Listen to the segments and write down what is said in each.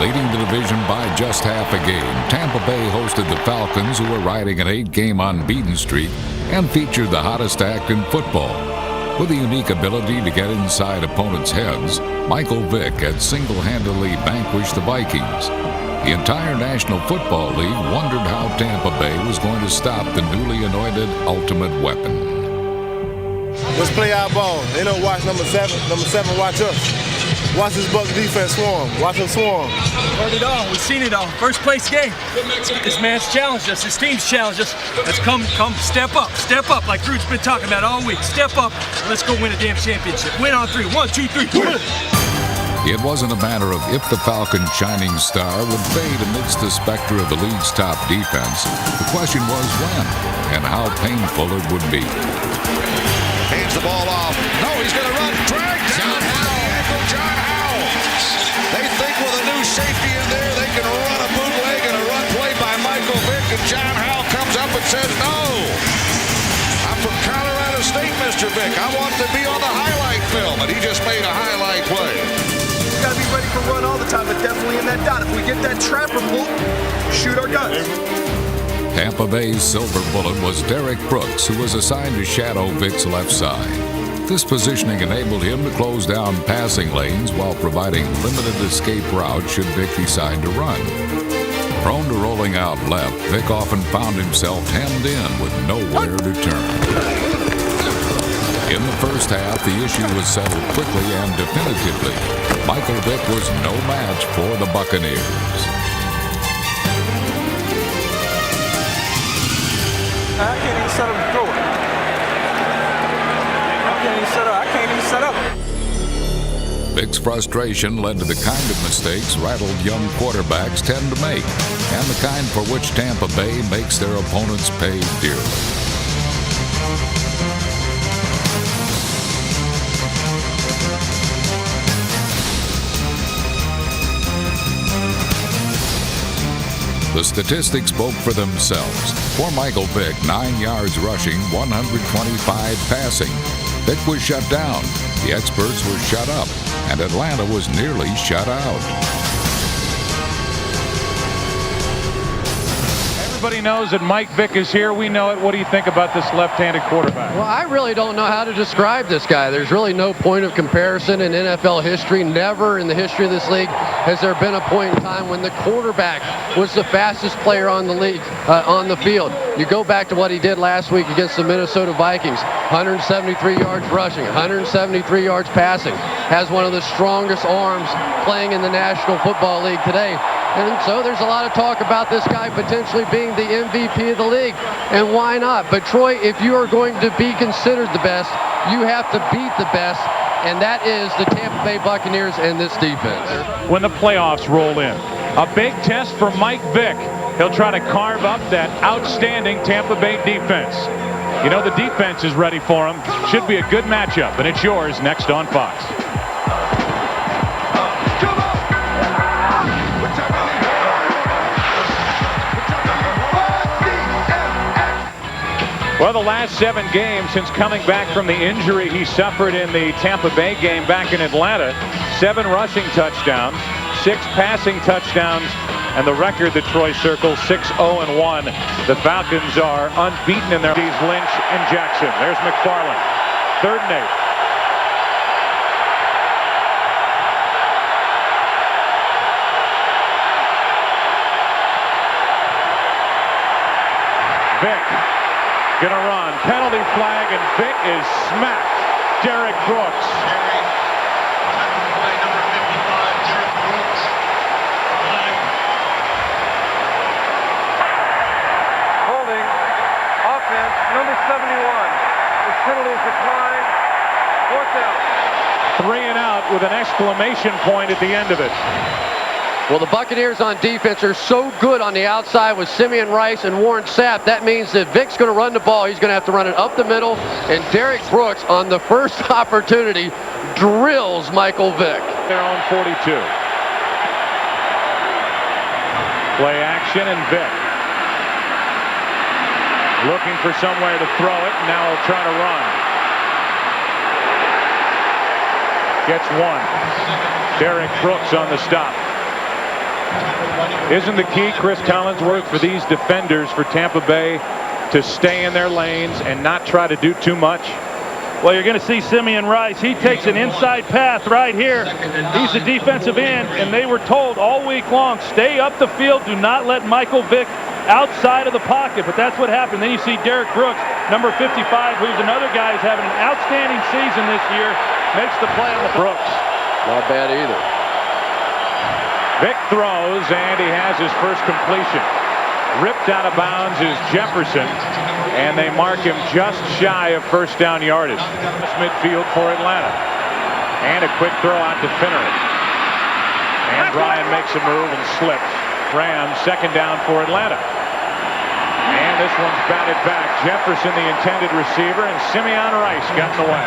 Leading the division by just half a game, Tampa Bay hosted the Falcons, who were riding an 8-game unbeaten streak and featured the hottest act in football. With a unique ability to get inside opponents' heads, Michael Vick had single-handedly vanquished the Vikings. The entire National Football League wondered how Tampa Bay was going to stop the newly anointed ultimate weapon. Let's play our ball. They don't watch number 7. Number 7 watch us. Watch this Bucs defense swarm. Watch them swarm. Heard it all. We've seen it all. First place game. This man's challenged us. This team's challenged us. Let's come, step up. Step up, like Drew's been talking about all week. Step up. Let's go win a damn championship. Win on 3. 1, 2, 3. Win. It wasn't a matter of if the Falcons' shining star would fade amidst the specter of the league's top defense. The question was when and how painful it would be. Hands the ball off. No, he's going to run. Drag down Howell. John Howell. They think with a new safety in there, they can run a bootleg and a run play by Michael Vick, and John Howell comes up and says, no. I'm from Colorado State, Mr. Vick. I want to be on the highlight film, and he just made a highlight play. We got to be ready for run all the time, but definitely in that dot. If we get that trapper pull, shoot our guns. Tampa Bay's silver bullet was Derek Brooks, who was assigned to shadow Vick's left side. This positioning enabled him to close down passing lanes while providing limited escape routes should Vick decide to run. Prone to rolling out left, Vick often found himself hemmed in with nowhere to turn. In the first half, the issue was settled quickly and definitively. Michael Vick was no match for the Buccaneers. I can't even set up to throw it. I can't even set up. Vick's frustration led to the kind of mistakes rattled young quarterbacks tend to make, and the kind for which Tampa Bay makes their opponents pay dearly. The statistics spoke for themselves. For Michael Vick, 9 yards rushing, 125 passing. Vick was shut down, the experts were shut up, and Atlanta was nearly shut out. Everybody knows that Mike Vick is here. We know it. What do you think about this left-handed quarterback? Well, I really don't know how to describe this guy. There's really no point of comparison in NFL history. Never in the history of this league has there been a point in time when the quarterback was the fastest player on the league, on the field. You go back to what he did last week against the Minnesota Vikings. 173 yards rushing, 173 yards passing. Has one of the strongest arms playing in the National Football League today. And so there's a lot of talk about this guy potentially being the MVP of the league. And why not? But Troy, if you are going to be considered the best, you have to beat the best. And that is the Tampa Bay Buccaneers and this defense. When the playoffs roll in, a big test for Mike Vick. He'll try to carve up that outstanding Tampa Bay defense. You know, the defense is ready for him. Should be a good matchup, and it's yours next on Fox. Well, the last 7 games since coming back from the injury he suffered in the Tampa Bay game back in Atlanta, 7 rushing touchdowns, 6 passing touchdowns, and the record that Troy circles, 6-0-1. The Falcons are unbeaten in their Lynch and Jackson. There's McFarland. 3rd and 8. Vick gonna run, penalty flag, and Vick is smacked. Derek Brooks. Holding, offense, number 71. This penalty is declined. 4th down. 3 and out with an exclamation point at the end of it. Well, the Buccaneers on defense are so good on the outside with Simeon Rice and Warren Sapp. That means that Vick's going to run the ball. He's going to have to run it up the middle. And Derek Brooks, on the first opportunity, drills Michael Vick. Their own 42. Play action, and Vick looking for somewhere to throw it. Now he'll try to run. Gets 1. Derek Brooks on the stop. Isn't the key, Chris Collinsworth, for these defenders for Tampa Bay to stay in their lanes and not try to do too much? Well, you're going to see Simeon Rice. He takes an inside path right here. He's the defensive end, and they were told all week long, stay up the field. Do not let Michael Vick outside of the pocket. But that's what happened. Then you see Derek Brooks, number 55, who's another guy who's having an outstanding season this year, makes the play on the Brooks. Not bad either. Vick throws, and he has his first completion. Ripped out of bounds is Jefferson, and they mark him just shy of first down yardage. Midfield for Atlanta. And a quick throw out to Finneran. And Bryan makes a move and slips. Rams second down for Atlanta. And this one's batted back. Jefferson, the intended receiver, and Simeon Rice got in the way.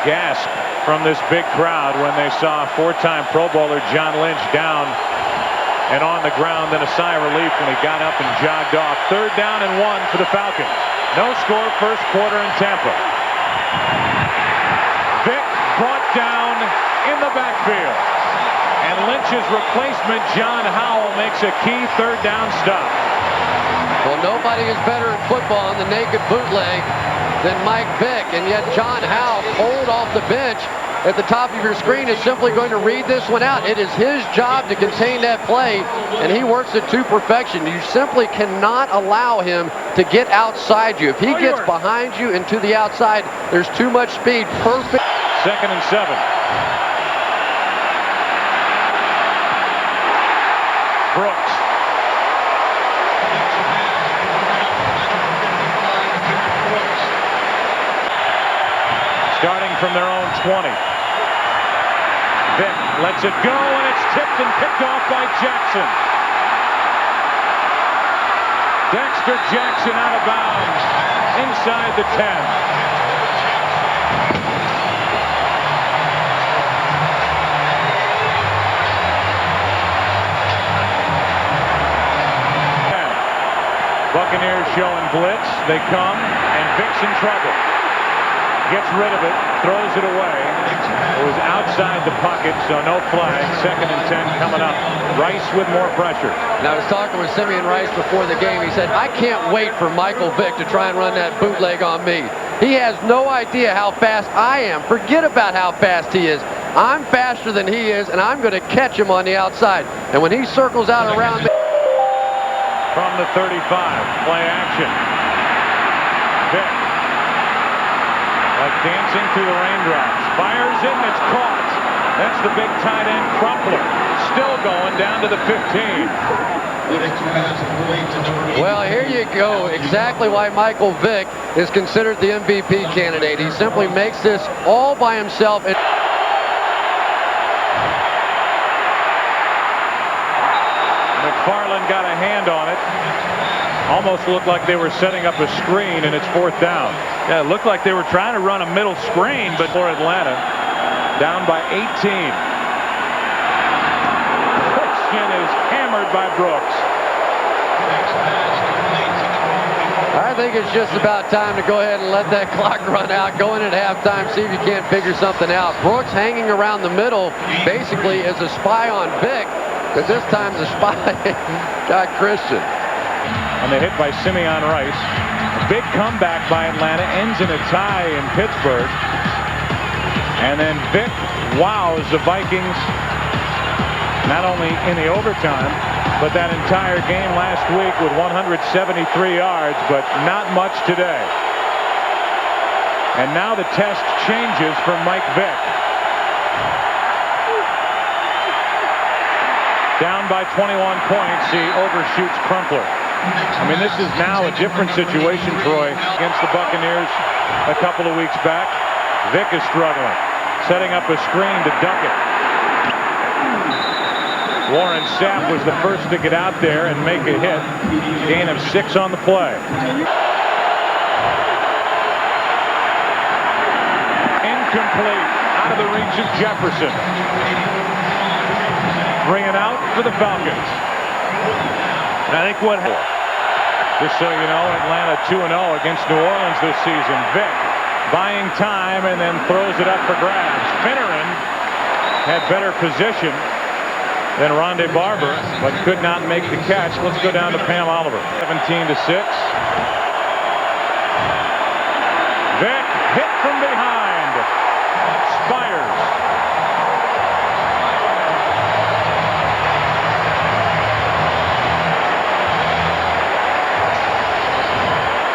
Gasp from this big crowd when they saw four-time Pro Bowler John Lynch down and on the ground, then a sigh of relief when he got up and jogged off. Third down and 1 for the Falcons. No score first quarter in Tampa. Vick brought down in the backfield. And Lynch's replacement, John Howell, makes a key third down stop. Well, nobody is better in football on the naked bootleg than Mike Vick, and yet John Howell, pulled off the bench at the top of your screen, is simply going to read this one out. It is his job to contain that play, and he works it to perfection. You simply cannot allow him to get outside you. If he gets behind you and to the outside, there's too much speed. Perfect. 2nd and 7. Brooks. Starting from their own 20. Vick lets it go, and it's tipped and picked off by Jackson. Dexter Jackson out of bounds inside the 10. Buccaneers showing blitz. They come, and Vick's in trouble. Gets rid of it, throws it away. It was outside the pocket, so no flag. 2nd and 10 coming up. Rice with more pressure. And I was talking with Simeon Rice before the game. He said, I can't wait for Michael Vick to try and run that bootleg on me. He has no idea how fast I am. Forget about how fast he is. I'm faster than he is, and I'm going to catch him on the outside. And when he circles out around me. From the 35, play action. Vick, like dancing through the raindrops, fires in, it's caught. That's the big tight end Crumpler, still going down to the 15. Well, here you go. Exactly why Michael Vick is considered the MVP candidate. He simply makes this all by himself. And McFarland got a hand on it. Almost looked like they were setting up a screen, and it's 4th down. Yeah, it looked like they were trying to run a middle screen, but for Atlanta, down by 18. Christian is hammered by Brooks. I think it's just about time to go ahead and let that clock run out. Go in at halftime, see if you can't figure something out. Brooks hanging around the middle, basically as a spy on Vick, but this time the spy got Christian. On the hit by Simeon Rice. A big comeback by Atlanta, ends in a tie in Pittsburgh. And then Vick wows the Vikings, not only in the overtime, but that entire game last week with 173 yards, but not much today. And now the test changes for Mike Vick. Down by 21 points, he overshoots Crumpler. I mean, this is now a different situation, Troy, against the Buccaneers a couple of weeks back. Vick is struggling, setting up a screen to duck it. Warren Sapp was the first to get out there and make a hit. Gain of 6 on the play. Incomplete, out of the reach of Jefferson. Bring it out for the Falcons. And I think what happened, just so you know, Atlanta 2-0 against New Orleans this season. Vick buying time and then throws it up for grabs. Finneran had better position than Rondé Barber, but could not make the catch. Let's go down to Pam Oliver. 17-6. Vick hit from behind. Spires.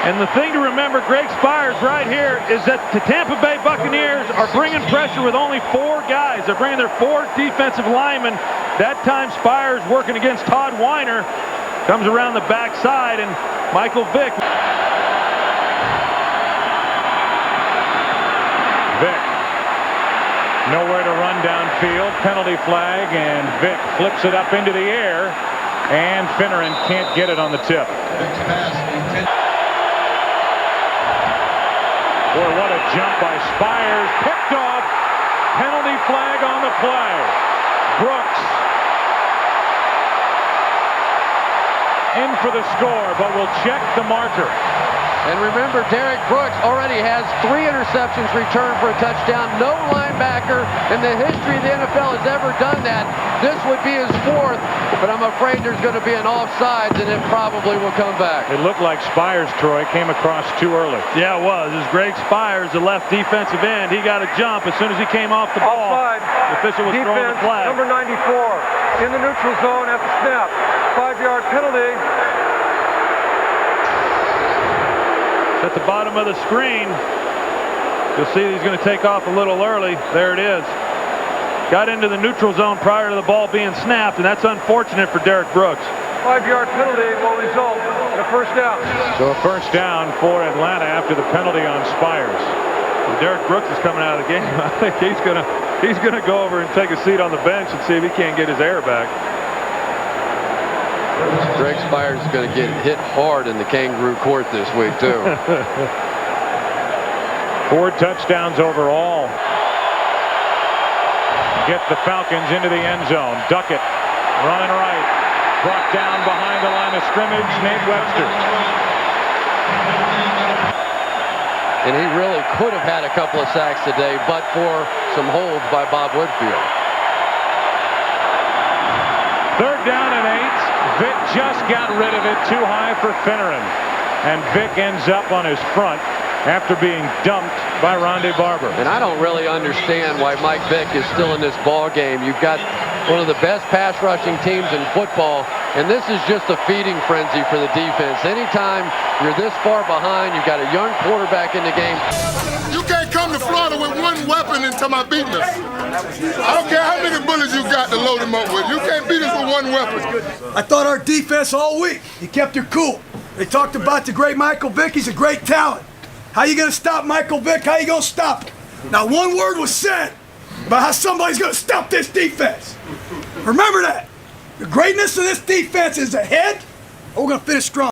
And the thing to remember, Greg Spires right here, is that the Tampa Bay Buccaneers are bringing pressure with only 4 guys. They're bringing their 4 defensive linemen. That time Spires working against Todd Weiner. Comes around the backside, and Michael Vick. Vick. Nowhere to run downfield. Penalty flag, and Vick flips it up into the air. And Finneran can't get it on the tip. Boy, what a jump by Spires. Picked off. Penalty flag on the play. Brooks in for the score, but we'll check the marker. And remember, Derek Brooks already has 3 interceptions returned for a touchdown. No linebacker in the history of the NFL has ever done that. This would be his 4th, but I'm afraid there's going to be an offsides, and it probably will come back. It looked like Spires, Troy, came across too early. Yeah, it was. It was Greg Spires, the left defensive end. He got a jump as soon as he came off the ball. Offside. The official was throwing the flag. Number 94 in the neutral zone at the snap. 5-yard penalty. At the bottom of the screen, you'll see he's going to take off a little early. There it is. Got into the neutral zone prior to the ball being snapped, and that's unfortunate for Derek Brooks. 5-yard penalty will result in a first down. So a first down for Atlanta after the penalty on Spires. When Derek Brooks is coming out of the game, I think he's gonna go over and take a seat on the bench and see if he can't get his air back. Greg Spires is going to get hit hard in the kangaroo court this week, too. 4 touchdowns overall. Get the Falcons into the end zone. Duckett running right. Brought down behind the line of scrimmage. Nate Webster. And he really could have had a couple of sacks today, but for some holds by Bob Woodfield. 3rd down and 8. Vick just got rid of it. Too high for Finneran. And Vick ends up on his front after being dumped by Rondé Barber. And I don't really understand why Mike Vick is still in this ball game. You've got one of the best pass rushing teams in football, and this is just a feeding frenzy for the defense. Anytime you're this far behind, you've got a young quarterback in the game. You can't come to Florida with one weapon and tell my beating us. I don't care how many bullets you got to load them up with. You can't beat us with one weapon. I thought our defense all week, he kept it cool. They talked about the great Michael Vick. He's a great talent. How you going to stop Michael Vick? How you going to stop him? Not one word was said about how somebody's going to stop this defense. Remember that. The greatness of this defense is ahead, or we're going to finish strong.